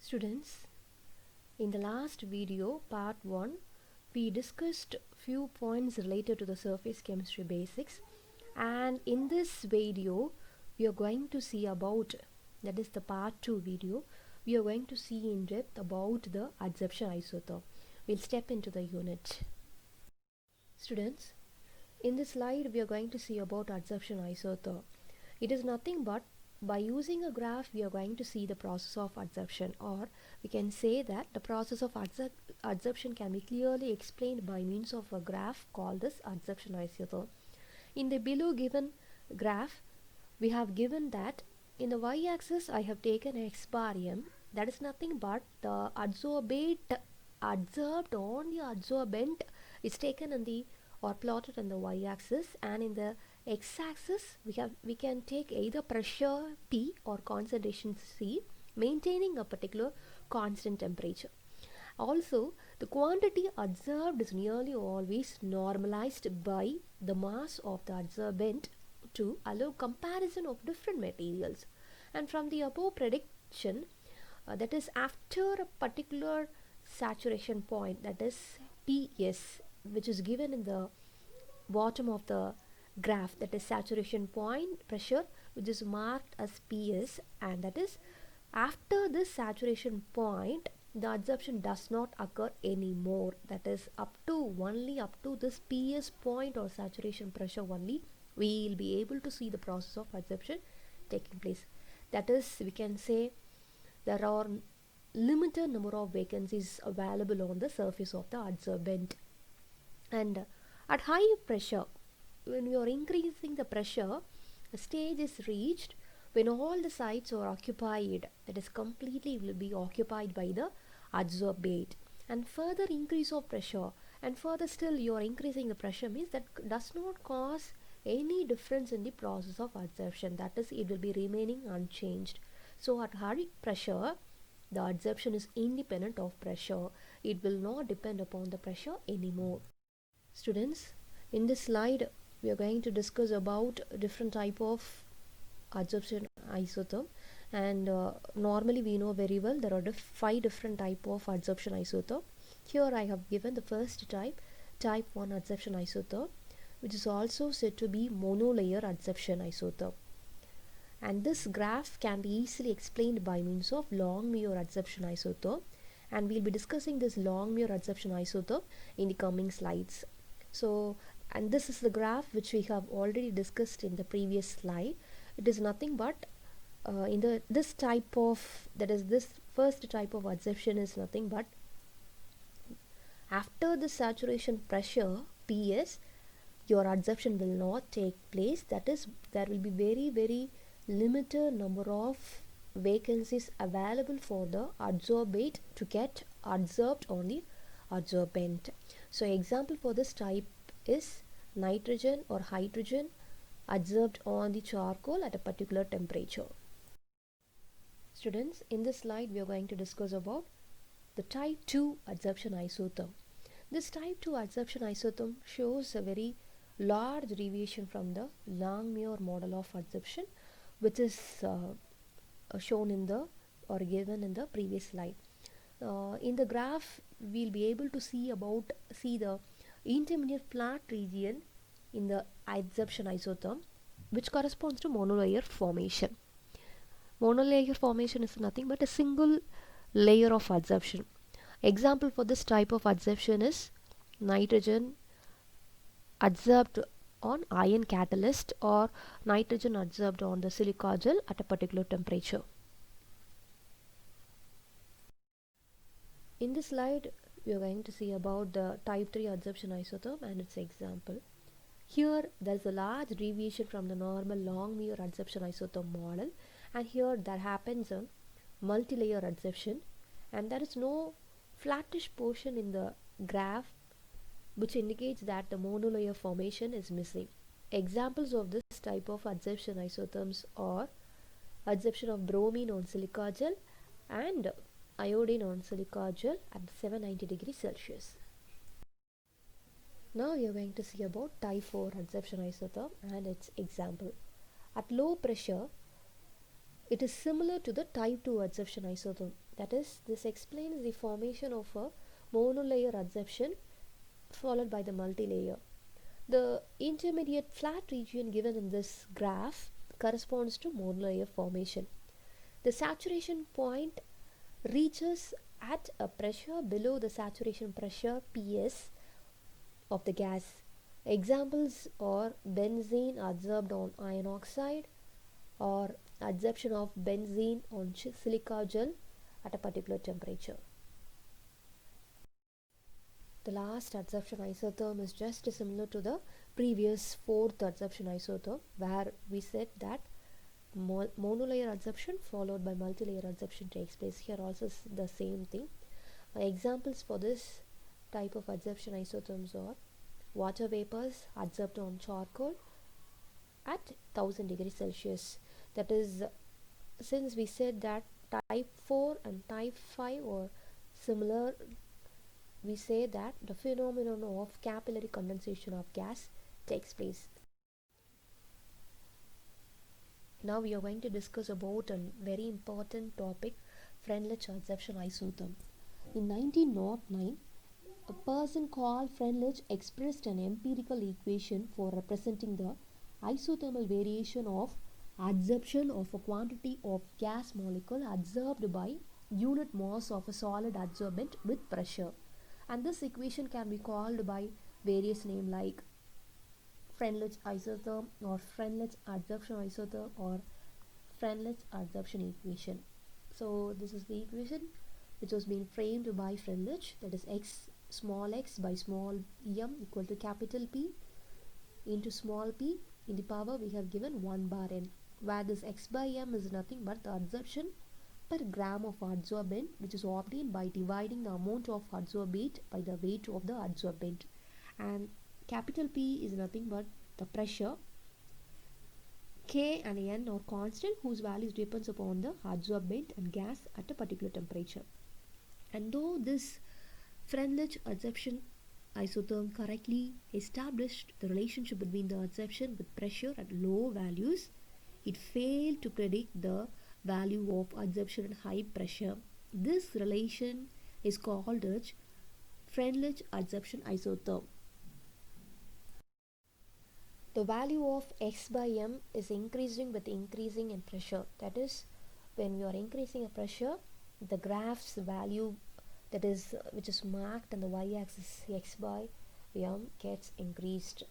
Students, in the last video, part 1, we discussed few points related to the surface chemistry basics, and in this video we are going to see about, that is the part 2 video, we are going to see in depth about the adsorption isotope. We'll step into the unit. Students, in this slide we are going to see about adsorption isotope. It is nothing but by using a graph we are going to see the process of adsorption, or we can say that the process of adsorption can be clearly explained by means of a graph called as adsorption isotope. In the below given graph we have given that in the y-axis I have taken x bar m, that is nothing but the adsorbate adsorbed on the adsorbent is taken in the or plotted on the y-axis, and in the x-axis we can take either pressure P or concentration C, maintaining a particular constant temperature. Also, the quantity adsorbed is nearly always normalized by the mass of the adsorbent to allow comparison of different materials. And from the above prediction, that is after a particular saturation point, that is PS, which is given in the bottom of the graph, that is saturation point pressure, which is marked as PS, and that is after this saturation point the adsorption does not occur anymore. That is only up to this PS point or saturation pressure only we will be able to see the process of adsorption taking place. That is, we can say there are limited number of vacancies available on the surface of the adsorbent. And at high pressure, when we are increasing the pressure, a stage is reached when all the sites are occupied, that is completely will be occupied by the adsorbate. And further increase of pressure, and further still you are increasing the pressure, means that does not cause any difference in the process of adsorption, that is it will be remaining unchanged. So at high pressure the adsorption is independent of pressure, it will not depend upon the pressure anymore. Students, in this slide we are going to discuss about different type of adsorption isotope, and normally we know very well there are 5 different type of adsorption isotope. Here I have given the first type 1 adsorption isotope, which is also said to be monolayer adsorption isotope, and this graph can be easily explained by means of Longmuir adsorption isotope, and we'll be discussing this Longmuir adsorption isotope in the coming slides. So, and this is the graph which we have already discussed in the previous slide. It is nothing but this type of, that is this first type of adsorption is nothing but after the saturation pressure PS your adsorption will not take place, that is there will be very limited number of vacancies available for the adsorbate to get adsorbed on the adsorbent. So example for this type is nitrogen or hydrogen adsorbed on the charcoal at a particular temperature. Students, in this slide we are going to discuss about the type 2 adsorption isotope. This type 2 adsorption isotope shows a very large deviation from the Longmuir model of adsorption, which is shown in the or given in the previous slide. In the graph we'll be able to see the intermediate flat region in the adsorption isotope, which corresponds to monolayer formation. Monolayer formation is nothing but a single layer of adsorption. Example for this type of adsorption is nitrogen adsorbed on iron catalyst or nitrogen adsorbed on the silica gel at a particular temperature. In this slide we are going to see about the type 3 adsorption isotope and its example. Here there is a large deviation from the normal Longmuir adsorption isotope model, and here there happens a multi-layer adsorption, and there is no flattish portion in the graph which indicates that the monolayer formation is missing. Examples of this type of adsorption isotopes are adsorption of bromine on silica gel and iodine on silica gel at 790 degrees Celsius. Now we are going to see about type 4 adsorption isotope and its example. At low pressure, it is similar to the type 2 adsorption isotope, That is, this explains the formation of a monolayer adsorption followed by the multilayer. The intermediate flat region given in this graph corresponds to monolayer formation. The saturation point reaches at a pressure below the saturation pressure Ps of the gas. Examples are benzene adsorbed on iron oxide or adsorption of benzene on silica gel at a particular temperature. The last adsorption isotherm is just similar to the previous fourth adsorption isotherm, where we said that monolayer adsorption followed by multilayer adsorption takes place. Here also the same thing. Examples for this type of adsorption isotherms are water vapors adsorbed on charcoal at 1000 degrees Celsius. That is, since we said that type 4 and type 5 are similar, we say that the phenomenon of capillary condensation of gas takes place. Now we are going to discuss about a very important topic, Freundlich adsorption isotherm. In 1909, a person called Freundlich expressed an empirical equation for representing the isothermal variation of adsorption of a quantity of gas molecule adsorbed by unit mass of a solid adsorbent with pressure. And this equation can be called by various names like Freundlich isotherm or Freundlich adsorption isotherm or Freundlich adsorption equation. So this is the equation which was being framed by Freundlich, that is x small x by small m equal to capital P into small p in the power we have given 1 bar n, where this x by m is nothing but the adsorption per gram of adsorbent, which is obtained by dividing the amount of adsorbate by the weight of the adsorbent, and capital P is nothing but the pressure. K and N are constant whose values depends upon the adsorbent and gas at a particular temperature. And though this Freundlich adsorption isotherm correctly established the relationship between the adsorption with pressure at low values, it failed to predict the value of adsorption at high pressure. This relation is called as Freundlich adsorption isotherm. The value of x by m is increasing with increasing in pressure. That is, when you are increasing a pressure, the graph's value, that is which is marked on the y-axis x by m, gets increased.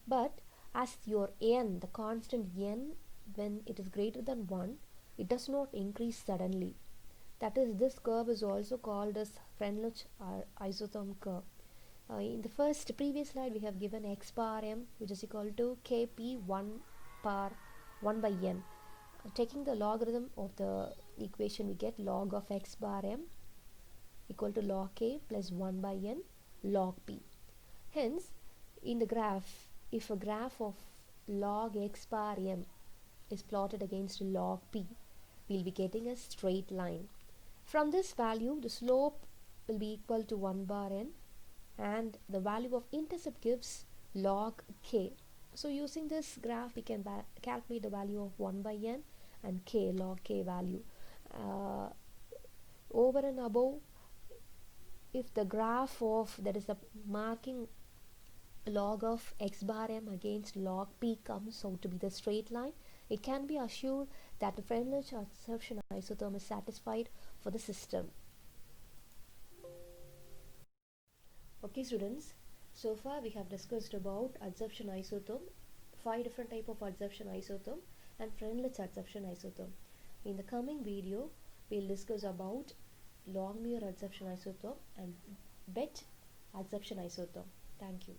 But as your n, the constant n, when it is greater than 1, it does not increase suddenly. That is, this curve is also called as Freundlich isotherm curve. In the previous slide we have given x bar m, which is equal to kp 1 by n. Taking the logarithm of the equation, we get log of x bar m equal to log k plus 1 by n log p. Hence, in the graph, if a graph of log x bar m is plotted against log p, we will be getting a straight line. From this value, the slope will be equal to 1 bar n, and the value of intercept gives log k. So using this graph, we can calculate the value of 1 by n and k, log k value. Over and above, if the graph of, that is the marking log of x bar m against log p, comes out to be the straight line, it can be assured that the Freundlich adsorption isotherm is satisfied for the system. Okay students, so far we have discussed about adsorption isotherm, 5 different type of adsorption isotherm and Freundlich adsorption isotherm. In the coming video, we will discuss about Longmuir adsorption isotherm and Bethe adsorption isotherm. Thank you.